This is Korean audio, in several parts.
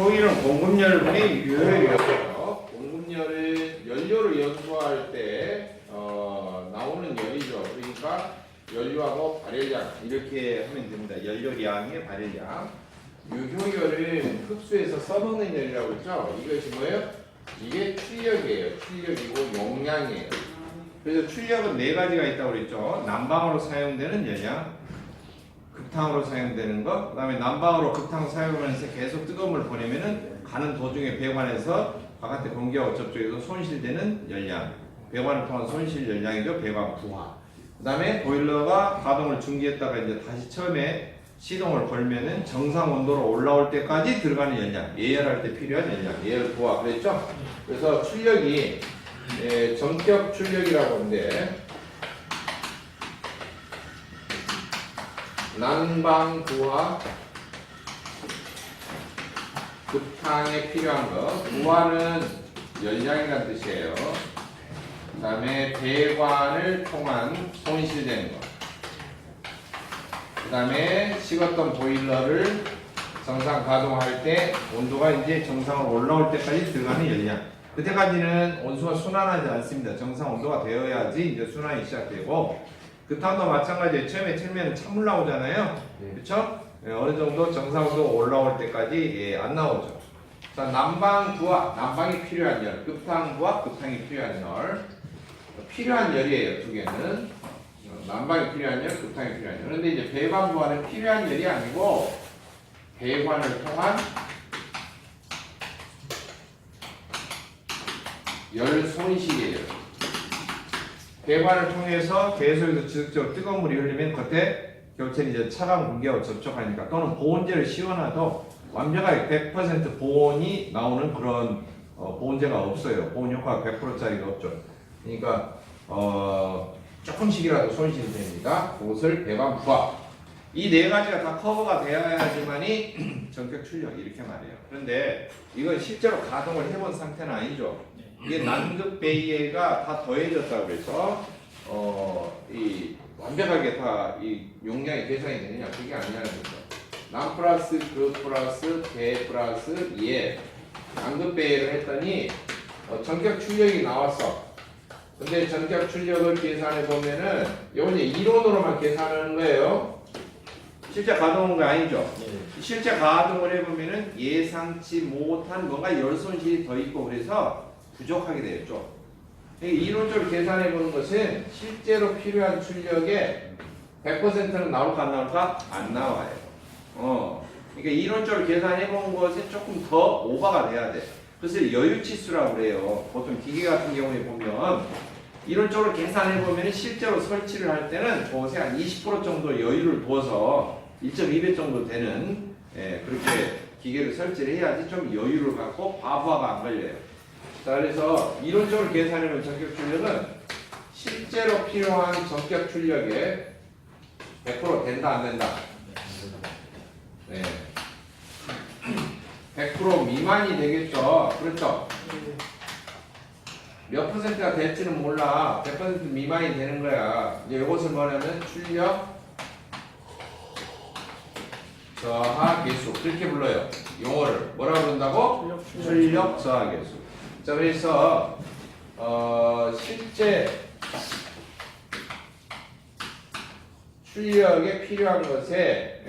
초일은 공급열분이 유효율이었어요. 공급열은 연료를 연소할 때 나오는 열이죠. 그러니까 연료하고 발열량 이렇게 하면 됩니다. 연료량의 발열량. 유효열은 흡수해서 써먹는 열이라고 했죠. 이것이 뭐예요? 이게 출력이에요. 출력이고 용량이에요. 그래서 출력은 네 가지가 있다고 그랬죠. 난방으로 사용되는 열량, 급탕으로 사용되는 것, 그 다음에 난방으로 급탕 사용하면서 계속 뜨거운 물 보내면은 가는 도중에 배관에서 바깥에 공기하고 접촉해서 손실되는 열량, 배관을 통한 손실 열량이죠. 배관 부하. 그 다음에 보일러가 가동을 중지했다가 이제 다시 처음에 시동을 걸면은 정상 온도로 올라올 때까지 들어가는 열량, 예열할 때 필요한 열량, 예열 부하 그랬죠. 그래서 출력이 전격 출력이라고 하는데, 난방 부하, 급탕에 필요한 거, 부하는 열량이라는 뜻이에요. 그 다음에 배관을 통한 손실되는 거, 그 다음에 식었던 보일러를 정상 가동할 때 온도가 이제 정상으로 올라올 때까지 들어가는 열량. 그때까지는 온수가 순환하지 않습니다. 정상 온도가 되어야지 이제 순환이 시작되고, 급탕도 마찬가지예요. 처음에 틀면 찬물 나오잖아요. 그렇죠? 어느 정도 정상 온도가 올라올 때까지 안 나오죠. 자, 난방 부하, 난방이 필요한 열, 급탕 부하, 급탕이 필요한 열. 필요한 열이에요. 두 개는. 난방이 필요한 열, 급탕이 필요한 열. 그런데 이제 배관 부하는 필요한 열이 아니고 배관을 통한 열 손실이에요. 배관을 통해서 계속해서 지속적으로 뜨거운 물이 흐르면 겉에 결국엔 이제 차가운 공기하고 접촉하니까, 또는 보온재를 씌워놔도 완벽하게 100% 보온이 나오는 그런 보온재가 없어요. 보온 효과가 100%짜리가 없죠. 그러니까 조금씩이라도 손실이 됩니다. 그것을 배관 부하. 이 네 가지가 다 커버가 되어야지만이 전격 출력 이렇게 말해요. 그런데 이건 실제로 가동을 해본 상태는 아니죠. 이게 난급 배기가 다 더해졌다고 해서 이 완벽하게 다 이 용량이 계산이 되느냐, 그게 아니라는 거죠. 난 플러스 그 플러스 배 플러스 예, 난급 배기를 했더니 전격 출력이 나왔어. 근데 전격 출력을 계산해 보면은 이건 이제 이론으로만 계산하는 거예요. 실제 가동한 거 아니죠. 실제 가동을 해보면은 예상치 못한 뭔가 열 손실이 더 있고 그래서 부족하게 되었죠. 이론적으로 계산해 보는 것은 실제로 필요한 출력의 100%는 나올까 안 나올까? 안 나와요. 그러니까 이론적으로 계산해 본 것은 조금 더 오버가 돼야 돼. 그래서 여유치수라고 그래요. 보통 기계 같은 경우에 보면 이론적으로 계산해 보면 실제로 설치를 할 때는 그것에 한 20% 정도 여유를 두어서 1.2배 정도 되는 그렇게 기계를 설치를 해야지 좀 여유를 갖고 과부하가 안 걸려요. 자, 그래서 이론적으로 계산해보면 전격 출력은 실제로 필요한 전격 출력에 100% 된다 안 된다? 네. 100% 미만이 되겠죠. 그렇죠? 몇 퍼센트가 될지는 몰라. 100% 미만이 되는 거야. 이제 이것을 뭐냐면 출력 저하 계수 그렇게 불러요. 용어를 뭐라고 부른다고? 출력 저하 계수. 자, 그래서 실제 출력에 필요한 것에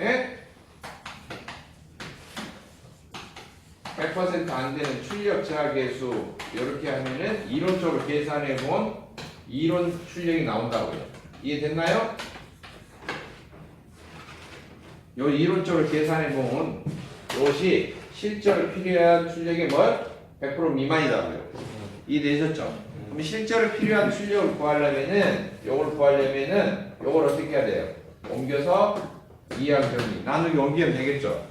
100% 안 되는 출력 저하 계수 이렇게 하면은 이론적으로 계산해 본 이론 출력이 나온다고요. 이해됐나요? 요 이론적으로 계산해 본 이것이 실제로 필요한 출력이 뭐? 100% 미만이라고요. 이해되셨죠? 그럼 실제로 필요한 출력을 구하려면은 요걸 구하려면은 요걸 어떻게 해야 돼요? 옮겨서 이항 정리 나누기 옮기면 되겠죠?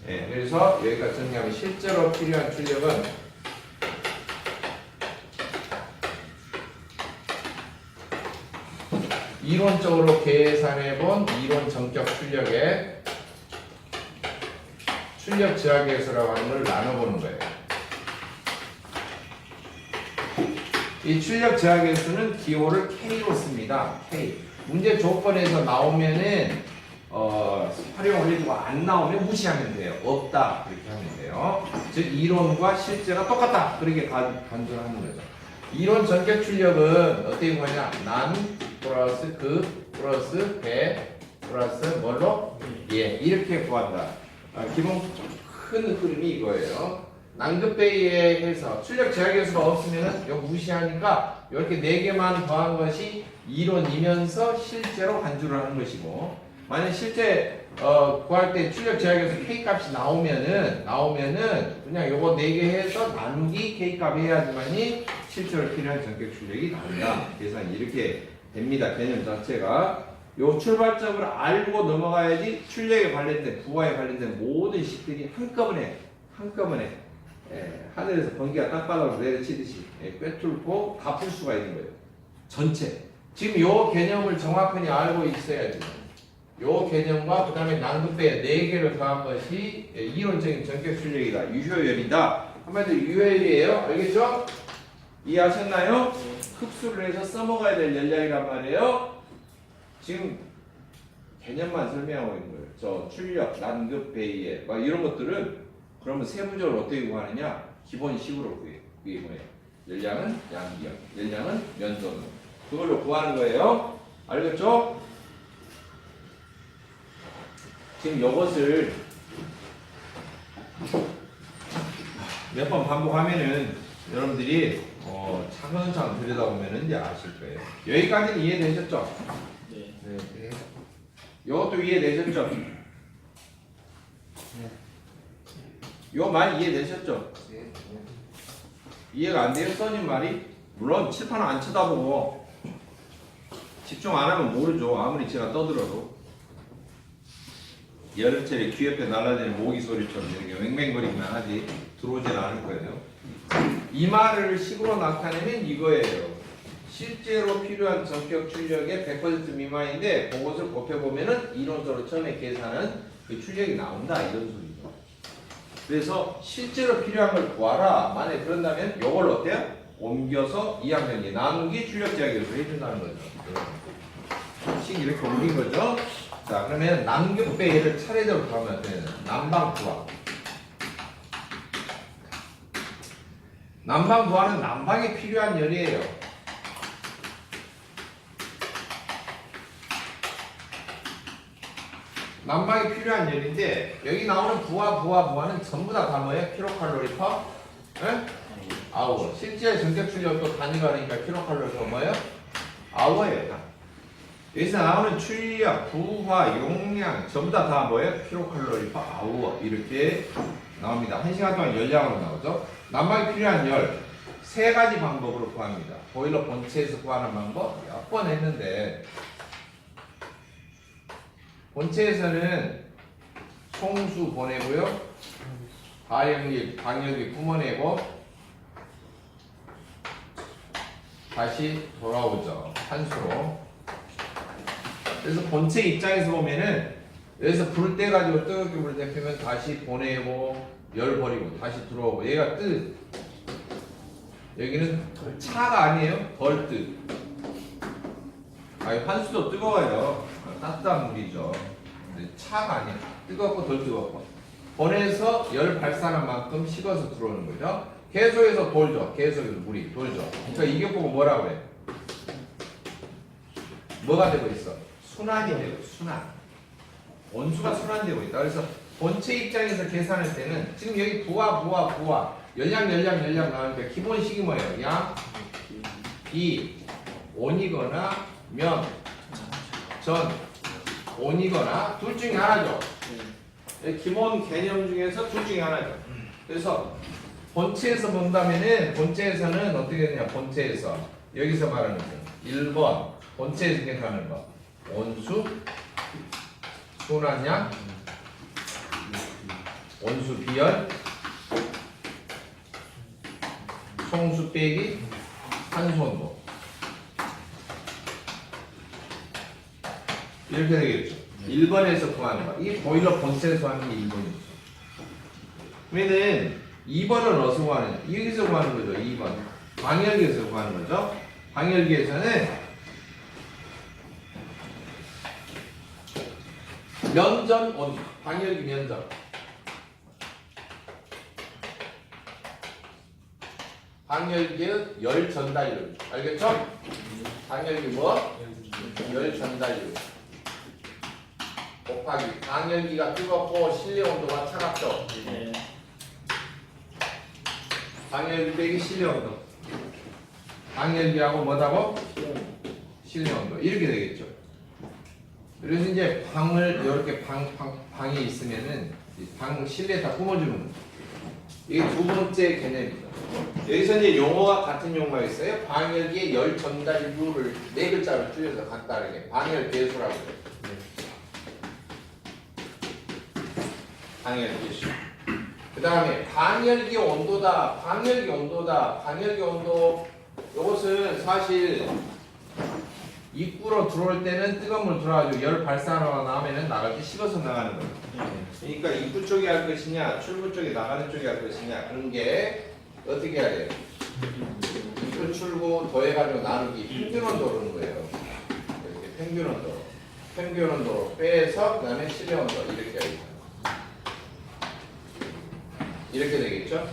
예, 그래서 여기까지 정리하면 실제로 필요한 출력은 이론적으로 계산해 본 이론 전격 출력의 출력 저하계수라고 하는 걸 나눠보는 거예요. 이 출력 저하계수는 기호를 K로 씁니다. K. 문제 조건에서 나오면은 활용을 해주고 안 나오면 무시하면 돼요. 없다. 이렇게 하면 돼요. 즉 이론과 실제가 똑같다. 그렇게 간주를 하는 거죠. 이론 전격 출력은 어떻게 구하냐? 난 플러스 그 플러스 배 플러스 뭘로? 예, 이렇게 구한다. 기본 큰 흐름이 이거예요. 난급배에 해서 출력 제약 요소가 없으면 이거 무시하니까 이렇게 4개만 더한 것이 이론이면서 실제로 간주를 하는 것이고, 만약 실제 구할 때 출력 제약 요소 K 값이 나오면은 그냥 요거 4개 해서 나누기 K 값 해야지만이 실제로 필요한 전격 출력이 나온다. 계산이 이렇게 됩니다. 개념 자체가. 요 출발점을 알고 넘어가야지 출력에 관련된 부하에 관련된 모든 식들이 한꺼번에 하늘에서 번개가 땅바닥으로 내려치듯이 꿰뚫고 다 풀 수가 있는 거예요. 전체. 지금 요 개념을 정확하게 알고 있어야지. 요 개념과 그 다음에 난급배 4개를 더한 것이 이론적인 전격 출력이다. 유효열이다. 한마디로 유효열이에요. 알겠죠? 이해하셨나요? 흡수를 해서 써먹어야 될 연량이란 말이에요. 지금 개념만 설명하고 있는 거예요. 저 출력, 난급, 배이에 막 이런 것들은 그러면 세부적으로 어떻게 구하느냐? 기본식으로 구해. 그게 뭐예요? 연량은 양기형, 연량은 면도는. 그걸로 구하는 거예요. 알겠죠? 지금 이것을 몇 번 반복하면은 여러분들이 차근차근 들여다보면 이제 아실 거예요. 여기까지는 이해되셨죠? 네. 이것도 이해되셨죠? 요 말 이해되셨죠? 이해가 안 돼요? 써진 말이? 물론 칠판 안 쳐다보고 집중 안 하면 모르죠. 아무리 제가 떠들어도. 여름철에 귀 옆에 날아다니는 모기 소리처럼 이렇게 맹맹거리기만 하지 들어오지는 않을 거예요. 이 말을 식으로 나타내면 이거예요. 실제로 필요한 전격 출력의 100% 미만인데 그것을 곱해보면은 이론적으로 처음에 계산은 그 출력이 나온다 이런 소리죠. 그래서 실제로 필요한 걸 구하라. 만약에 그런다면 이걸 어때요? 옮겨서 2학년이 나누기 출력 제약 요소 해준다는 거죠. 식 이렇게 옮긴 거죠. 자, 그러면 남급배를 차례대로 구하면 되는 남방 구하. 남방 구하는 남방에 필요한 열이에요. 남방이 필요한 열인데 여기 나오는 부하는 전부 다 뭐예요? 킬로칼로리 퍼 아워. 실제 전격 출력도 단위가 그러니까 킬로칼로리 퍼 뭐예요? 아워예요. 여기서 나오는 출력, 부하, 용량 전부 다 뭐예요? 킬로칼로리 퍼 아워 이렇게 나옵니다. 1시간 동안 열량으로 나오죠. 난방이 필요한 열 3가지 방법으로 구합니다. 보일러 본체에서 구하는 방법 몇 번 했는데 본체에서는 송수 보내고요. 방열기 뿜어내고 다시 돌아오죠. 산수로. 그래서 본체 입장에서 보면은 여기서 불 때 가지고 뜨겁게 불 때 피면 다시 보내고 열 버리고 다시 들어오고 얘가 뜨. 여기는 차가 아니에요. 덜 뜨. 환수도 뜨거워요. 따뜻한 물이죠. 근데 차가 아니야. 뜨겁고 덜 뜨겁고. 보내서 열 발산한 만큼 식어서 들어오는 거죠. 계속해서 돌죠. 계속해서 물이 돌죠. 그러니까 이게 보고 뭐라고 해? 뭐가 되고 있어? 순환이 되고 순환. 온수가 순환되고 있다. 그래서 본체 입장에서 계산할 때는 지금 여기 부하 열량 나오니까 기본식이 뭐예요? 양, 비, 온이거나 면, 전, 온이거나 둘 중에 하나죠. 기본 개념 중에서 둘 중에 하나죠. 그래서 본체에서 본다면은 본체에서는 어떻게 되냐? 본체에서 여기서 말하는 거 1번 본체에서 계산하는 거 온수, 순환량, 온수 비열, 송수 빼기, 산수 온도 이렇게 되겠죠. 1번에서 구하는 거. 이게 보일러 본체에서 하는 게 1번이죠. 그러면은 2번은 어디서 구하느냐? 여기서 구하는 거죠. 2번. 방열기에서 구하는 거죠. 방열기에서는 면전 온. 방열기 면전. 방열기의 열 전달률. 알겠죠? 방열기 뭐? 열 전달률. 곱하기 방열기가 뜨겁고 실내 온도가 차갑죠? 네. 방열기 빼기 실내 온도. 방열기하고 뭐다고? 실내 온도. 이렇게 되겠죠. 그래서 이제 방을 이렇게 방에 있으면은 방 실내에다 뿜어주는 거죠. 이게 두 번째 개념입니다. 여기서 이제 용어가 같은 용어가 있어요. 방열기의 열 전달률을 네 글자로 줄여서 간단하게 방열 배수라고 해요. 방열기 수. 그 다음에 방열기 온도다. 방열기 온도다. 방열기 온도. 이것은 사실 입구로 들어올 때는 뜨거운 물 들어가지고 열 발산하고 나오면은 나갈 때 식어서 나가는 거예요. 그러니까 입구 쪽에 할 것이냐, 출구 쪽에 나가는 쪽에 할 것이냐 그런 게 어떻게 해야 돼요? 입구 출구 더해가지고 나누기 평균 온도라는 거예요. 이렇게 평균 온도, 평균 온도로 빼서 그다음에 실내 온도 이렇게 해야죠. 이렇게 되겠죠?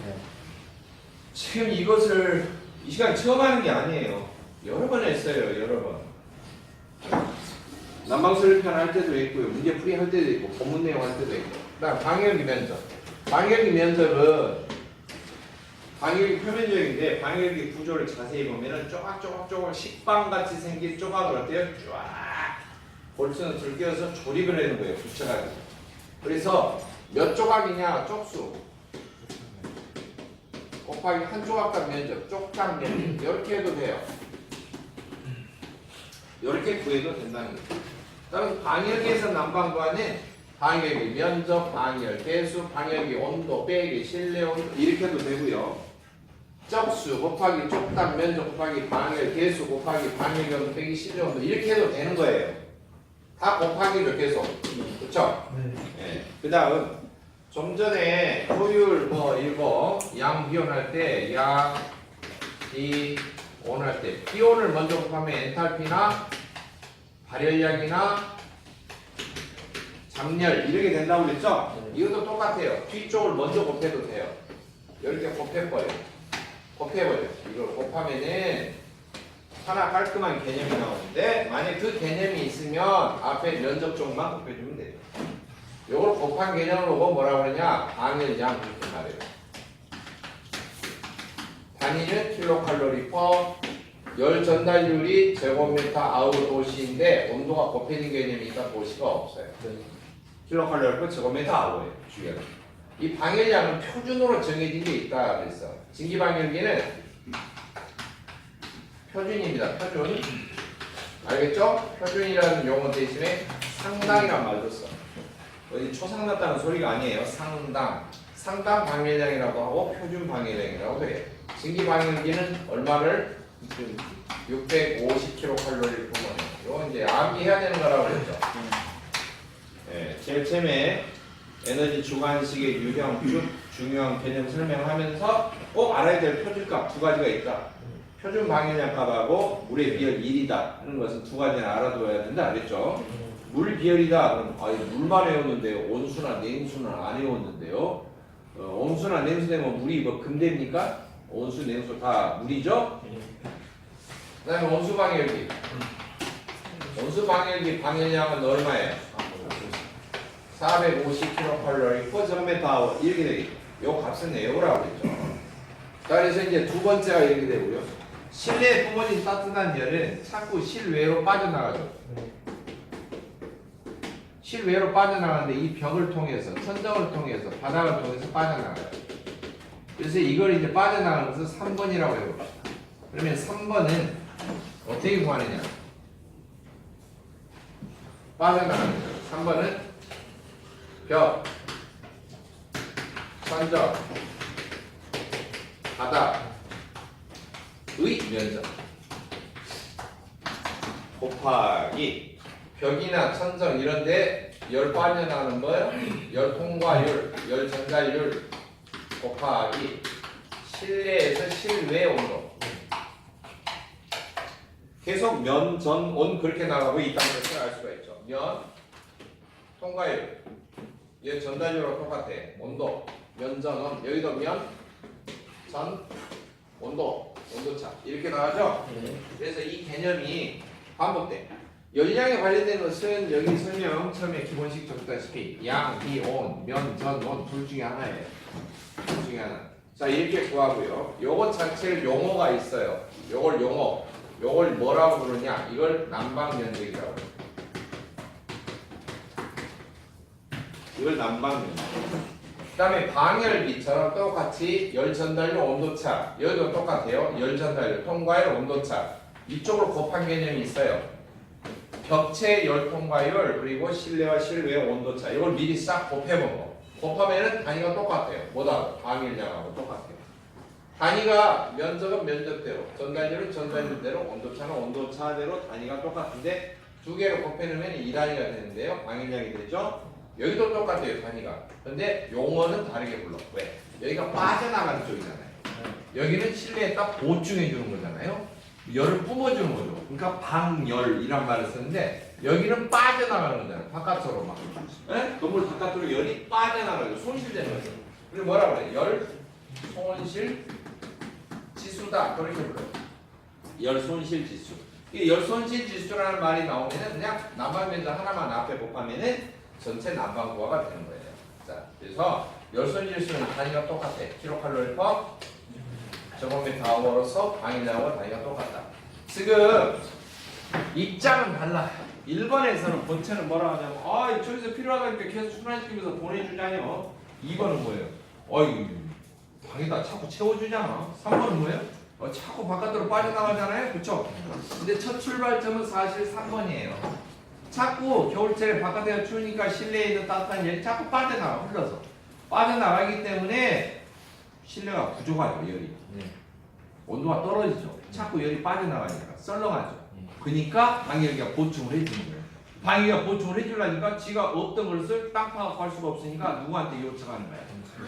지금 이것을 이 시간 처음 하는 게 아니에요. 여러 번 했어요. 여러 번. 난방설편 할 때도 있고요. 문제풀이 할 때도 있고 본문 내용 할 때도 있고. 그다음 방열기 면적. 방열기 면적은 방열기 표면적인데 방열기 구조를 자세히 보면은 조각 식빵같이 생긴 조각을 어때요? 쫙 볼트는 들껴서 조립을 하는 거예요. 붙여가지고. 그래서 몇 조각이냐? 쪽수. 곱하기 한 조각당 면적, 쪽당 면적 이렇게 해도 돼요. 이렇게 구해도 된다는 거죠. 따라서 방열기에서 난방 구하는 방열기 면적, 방열 배수, 방열기 온도 빼기 실내 온도 이렇게 해도 되고요. 쪽수 곱하기 쪽당 면적 곱하기 방열 배수 곱하기 방열기 온도 빼기 실내 온도 이렇게 해도 되는 거예요. 다 곱하기죠 계속. 그렇죠? 네. 그다음 좀 전에 효율 뭐 이거 양 비온할 때 양, 비, 온 할 때 비온을 먼저 곱하면 엔탈피나 발열량이나 잠열 이렇게 된다고 그랬죠? 이것도 똑같아요. 뒤쪽을 먼저 곱해도 돼요. 이렇게 곱해버려. 이걸 곱하면은 하나 깔끔한 개념이 나오는데 만약 그 개념이 있으면 앞에 면적 쪽만 곱해주면 돼요. 이걸 곱한 개념으로 뭐라고 그러냐? 방열량 그렇게 말해요. 단위는 킬로칼로리 퍼 열 전달률이 제곱미터 아웃 도시인데 온도가 곱해진 개념이니까 도시가 없어요. 킬로칼로리 퍼 제곱미터 아웃이에요. 주의하세요. 이 방열량은 표준으로 정해진 게 있다 그랬어. 진기방열기는 표준입니다. 표준. 알겠죠? 표준이라는 용어 대신에 상당이란 말도 써. 어디 초상났다는 소리가 아니에요. 상당 방열량이라고 하고 표준 방열량이라고 해요. 진기 방열기는 얼마를 650kcal를 보면 이거 이제 암기해야 되는 거라고 그랬죠. 네, 제일 처음에 에너지 주관식의 유형 쭉 중요한 개념 설명하면서 꼭 알아야 될 표준값 두 가지가 있다. 표준 방열량 값하고 물의 비열 1이다 하는 것은 두 가지는 알아둬야 된다. 알겠죠? 물 비열이다. 그럼 물만 외웠는데요. 온수나 냉수는 안 외웠는데요. 온수나 냉수 되면 물이 뭐 금됩니까? 온수, 냉수 다 물이죠? 그 다음에 온수 방열기. 온수 방열기 방열량은 얼마예요? 450kcal per 제곱미터 이렇게 되겠죠. 요 값은 외우라고 그랬죠. 그래서 이제 두 번째가 이렇게 되고요. 실내에 뿜어진 따뜻한 열은 자꾸 실외로 빠져나가죠. 실외로 빠져나가는데 이 벽을 통해서, 천정을 통해서, 바닥을 통해서 빠져나가요. 그래서 이걸 이제 빠져나가는 것을 3번이라고 해봅시다. 그러면 3번은 어떻게 구하느냐? 빠져나가는 거예요. 3번은 벽, 천정, 바닥의 면적 곱하기 벽이나 천정 이런데 열 빠져나가는 거예요. 열 통과율, 열 전달율 곱하기 실내에서 실외 온도. 계속 면, 전, 온 그렇게 나가고 있다는 것을 알 수가 있죠. 면, 통과율, 열 전달율하고 똑같아. 온도, 면, 전, 온. 여기도 면, 전, 온도차 이렇게 나가죠? 그래서 이 개념이 반복돼. 열량에 관련된 것은 여기 설명 처음에 기본식 적다시피 양, 비, 온, 면, 전, 온 둘 중에 하나예요. 둘 중에 하나. 자 이렇게 구하고요. 요것 자체를 용어가 있어요. 요걸 용어. 요걸 뭐라고 부르냐? 이걸 난방면적이라고 해요. 이걸 난방면적. 그 다음에 방열비처럼 똑같이 열전달료 온도차. 여기도 똑같아요. 열전달료 통과율 온도차. 이쪽으로 곱한 개념이 있어요. ገብ체 열 통과율 그리고 실내와 실외의 온도차. 이걸 미리 싹 곱해보고 곱하면은 단위가 똑같아요. 뭐다? 방열량하고 똑같아요. 단위가 면적은 면적대로, 전달률은 전달률대로, 온도차는 온도차대로 단위가 똑같은데 두 개를 곱해놓으면 2단위가 되는데요. 방열량이 되죠. 여기도 똑같아요. 단위가. 근데 용어는 다르게 불러. 왜? 여기가 빠져나가는 쪽이잖아요. 여기는 실내에 딱 보충해 주는 거잖아요. 열을 뿜어주는 거죠. 그러니까 방열이란 말을 쓰는데 여기는 빠져나가는 거잖아요. 바깥으로 막. 네? 건물 바깥으로 열이 빠져나가죠. 손실되는 거죠. 그리고 뭐라고 그래? 열 손실 지수다. 그렇게 불러요. 열 손실 지수. 이 열 손실 지수라는 말이 나오면은 그냥 난방면적 하나만 앞에 곱하면은 전체 난방부하가 되는 거예요. 자, 그래서 열 손실 지수는 단위가 똑같아. 킬로칼로리 퍼 제곱미터 아워로서 방향하고 단위가 똑같다. 지금 입장은 달라. 1번에서는 본체는 뭐라고 하냐면 저기서 필요하다니까 계속 순환시키면서 보내주자요. 2번은 뭐예요? 방에다 자꾸 채워주잖아. 3번은 뭐예요? 자꾸 바깥으로 빠져나가잖아요. 그쵸? 근데 첫 출발점은 사실 3번이에요. 자꾸 겨울철에 바깥에가 추우니까 실내에 있는 따뜻한 열이 자꾸 빠져나가. 흘러서 빠져나가기 때문에 실내가 부족하죠. 열이. 온도가 떨어지죠. 자꾸 열이 빠져나가니까 썰렁하죠. 그러니까 방열기가 보충을 해주는 거예요. 방열기가 보충을 해주려니까 지가 없던 것을 땅 파악할 수가 없으니까 누구한테 요청하는 거야?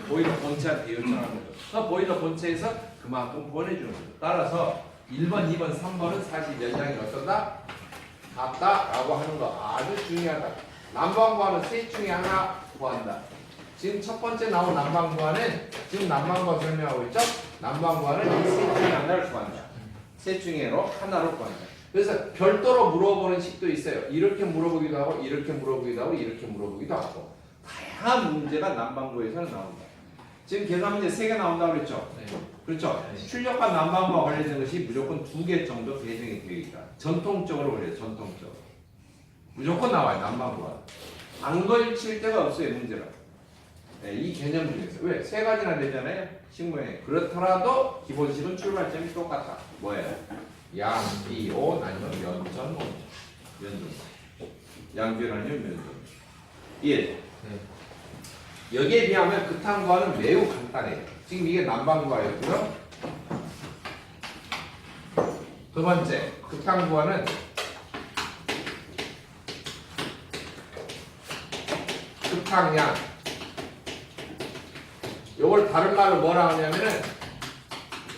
보일러 본체한테 요청하는 거죠. 그래서 보일러 본체에서 그만큼 보내주는 거죠. 따라서 1번, 2번, 3번은 사실 열량이 어떤다? 같다라고 하는 거 아주 중요하다. 난방구하는 셋 중에 하나 구한다. 지금 첫 번째 나온 난방구하는 지금 난방구하 설명하고 있죠? 난방구하는 이 셋 중에 하나를 구한다. 셋 중에로 하나로 구한다. 그래서 별도로 물어보는 식도 있어요. 이렇게 물어보기도 하고 이렇게 물어보기도 하고 이렇게 물어보기도 하고 다양한 문제가 난방구에서는 나온다. 지금 계산 문제 3개 나온다고 그랬죠? 네. 그렇죠? 네. 출력과 난방구와 관련된 것이 무조건 2개 정도 배정이 되어 있다. 전통적으로 그래요. 전통적으로. 무조건 나와요. 난방구가. 안 걸칠 데가 없어요. 문제가. 네, 이 개념 중에서. 왜? 3가지나 되잖아요. 식모에. 그렇더라도 기본식은 출발점이 똑같다. 뭐예요? 양, 비, 온 아니면 면전, 온. 면전. 양변 아니면 면전. 이해죠? 네. 여기에 비하면 극탄구화는 매우 간단해요. 지금 이게 난방구화였고요. 두 번째, 극탄구화는 극탄량. 요걸 다른 말로 뭐라 하냐면은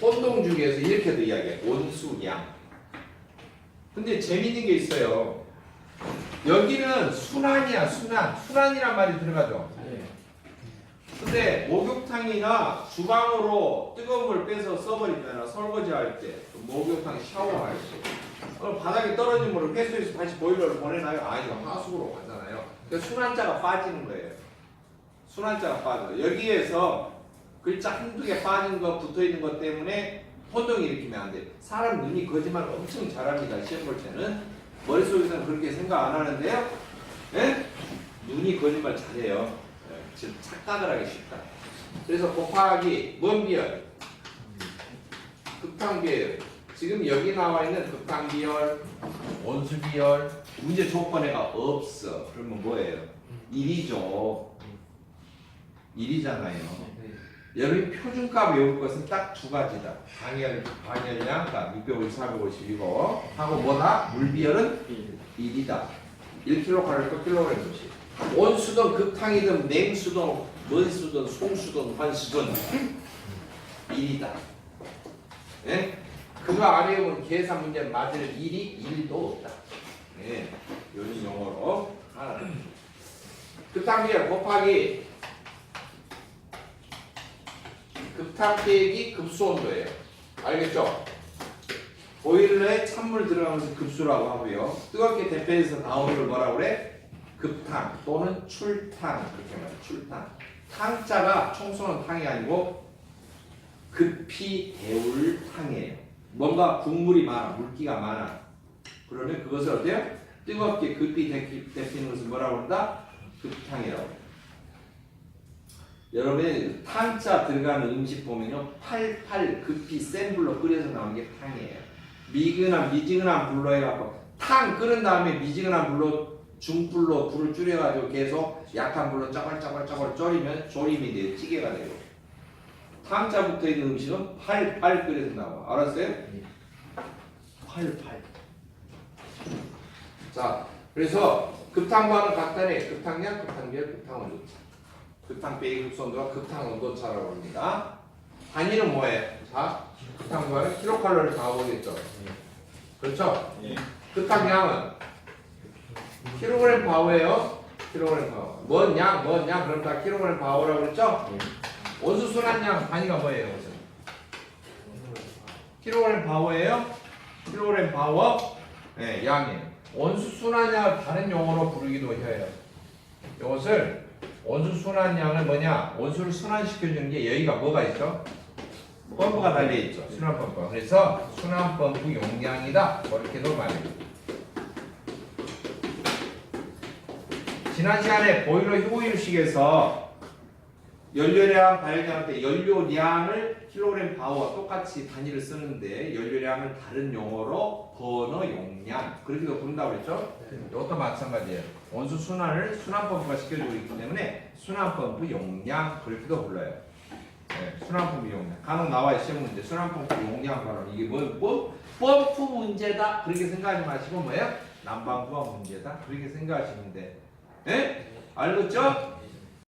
혼동주기에서 이렇게도 이야기해요. 온수량. 근데 재밌는 게 있어요. 여기는 순환이야, 순환. 순환이란 말이 들어가죠. 근데 목욕탕이나 주방으로 뜨거운 물 빼서 써버리잖아. 설거지 할 때, 목욕탕 샤워할 때. 그럼 바닥에 떨어진 물을 회수해서 다시 보일러를 보내나요? 아니요. 하수구로 가잖아요. 그러니까 순환자가 빠지는 거예요. 순환자가 빠져요. 여기에서 글자 한두 개 빠진 거 붙어있는 것 때문에 혼동이 일으키면 안 돼. 사람 눈이 거짓말 엄청 잘합니다. 시험 볼 때는. 머릿속에서는 그렇게 생각 안 하는데요. 네? 눈이 거짓말 잘해요. 지금 착각을 하기 쉽다. 그래서 곱하기 뭔 비열? 극탕비열. 지금 여기 나와 있는 극탕비열, 온수비열 문제 조건에가 없어. 그러면 뭐예요? 1이죠. 1이잖아요. 여러분이 표준값 외울 것은 딱 2가지다. 방열량, 650, 450이고 하고 뭐다? 물비열은 1이다. 1kcal per kg씩. 온수든 극탕이든 냉수든 먼수든 송수든 환수든 1이다. 네? 그거 안 외우면 계산 문제 맞을 일이 1도 없다. 네. 요즘 용어로 하나. 극탕비열 곱하기 극탕 빼기 급수온도예요. 알겠죠? 보일러에 찬물 들어가면서 급수라고 하고요. 뜨겁게 대패해서 나오는 걸 뭐라고 그래? 급탕 또는 출탕 그렇게 말해요. 출탕. 탕자가 청소는 탕이 아니고 급히 데울 탕이에요. 뭔가 국물이 많아, 물기가 많아. 그러면 그것을 어때요? 뜨겁게 급히 데피는 것을 뭐라고 한다? 급탕이라고 해요. 여러분이 탕자 들어가는 음식 보면요, 팔팔 급히 센 불로 끓여서 나오는 게 탕이에요. 미지근한 불로 해갖고 탕 끓은 다음에 미지근한 불로 중불로 불을 줄여가지고 계속 약한 불로 짜글짜글 졸이면 조림이 돼요. 찌개가 돼요. 탕자 붙어 있는 음식은 팔팔 끓여서 나와. 알았어요? 팔팔. 자, 그래서 급탕과는 같다네. 급탕량, 급탕별, 급탕온도. 급탕 빼기 급수온도가 급탕온도차라고 합니다. 단위는 뭐예요? 자, 급탕과는 킬로칼로리를 가보겠죠. 그렇죠? 예. 급탕량은 킬로그램 파워예요. 킬로그램 파워. 뭔 양, 그럼 다 킬로그램 파워라고 그랬죠? 원수 순환량 단위가 뭐예요? 킬로그램 파워예요. 킬로그램 파워, 네, 양이에요. 원수 순환량을 다른 용어로 부르기도 해요. 이것을 원수 순환량을 뭐냐? 원수를 순환시켜주는 게 여기가 뭐가 있죠? 펌프가 달려 있죠. 순환 펌프. 그래서 순환 펌프 용량이다. 그렇게도 말해요. 지난 시간에 보일러 효율식에서 연료량, 발열량할 때 연료량을 킬로그램 파워와 똑같이 단위를 쓰는데 연료량을 다른 용어로 버너 용량 그렇게도 부른다고 그랬죠? 이것도 마찬가지예요. 원수 순환을 순환 펌프가 시켜주고 있기 때문에 순환 펌프 용량 그렇게도 불러요. 네, 순환 펌프 용량. 간혹 나와요 시험 문제. 순환 펌프 용량 발언 이게 뭐 펌프 문제다 그렇게 생각하지 마시고 뭐예요? 난방부하 문제다 그렇게 생각하시면 돼. 네? 알겠죠?